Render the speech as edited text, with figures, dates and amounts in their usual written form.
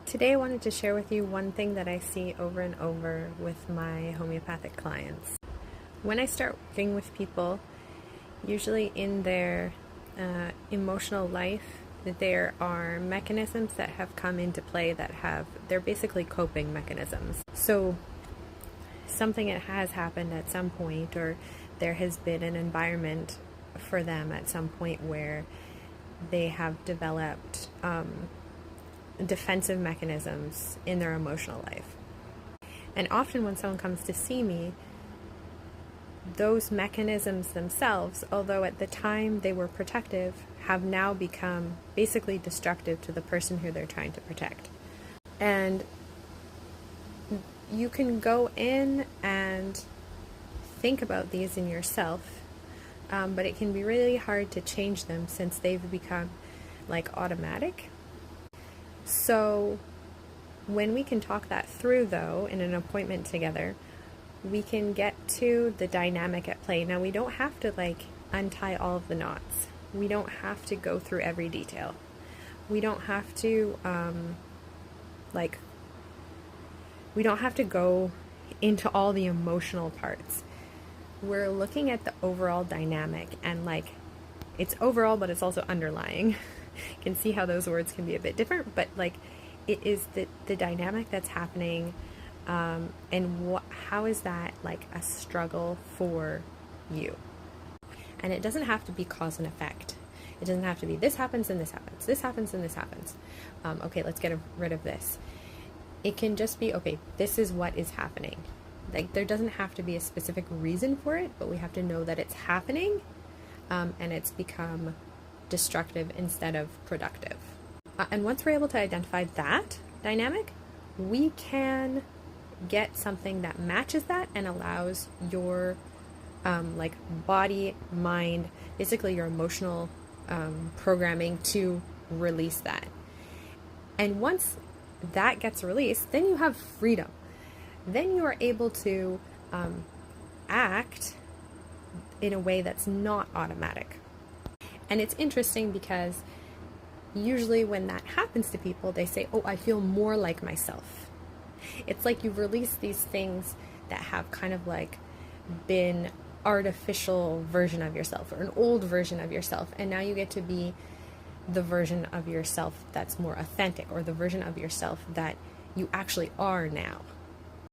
Today I wanted to share with you one thing that I see over and over with my homeopathic clients. When I start working with people, usually in their emotional life, there are mechanisms that have come into play they're basically coping mechanisms. So something that has happened at some point, or there has been an environment for them at some point where they have developed defensive mechanisms in their emotional life. And often when someone comes to see me, those mechanisms themselves, although at the time they were protective, have now become basically destructive to the person who they're trying to protect. And you can go in and think about these in yourself, but it can be really hard to change them since they've become like automatic. So when we can talk that through, though, in an appointment together, we can get to the dynamic at play. Now, we don't have to untie all of the knots. We don't have to go through every detail. We don't have to we don't have to go into all the emotional parts. We're looking at the overall dynamic, and it's overall, but it's also underlying. You can see how those words can be a bit different, but it is the dynamic that's happening, and how is that a struggle for you? And it doesn't have to be cause and effect. It doesn't have to be this happens and this happens, this happens and this happens. Okay, let's get rid of this. It can just be, okay, this is what is happening. There doesn't have to be a specific reason for it, but we have to know that it's happening, and it's become destructive instead of productive. And once we're able to identify that dynamic, we can get something that matches that and allows your body, mind, basically your emotional programming to release that. And once that gets released, then you have freedom. Then you are able to act in a way that's not automatic. And it's interesting because usually when that happens to people, they say, oh, I feel more like myself. It's like you've released these things that have kind of been artificial version of yourself, or an old version of yourself, and now you get to be the version of yourself that's more authentic, or the version of yourself that you actually are now.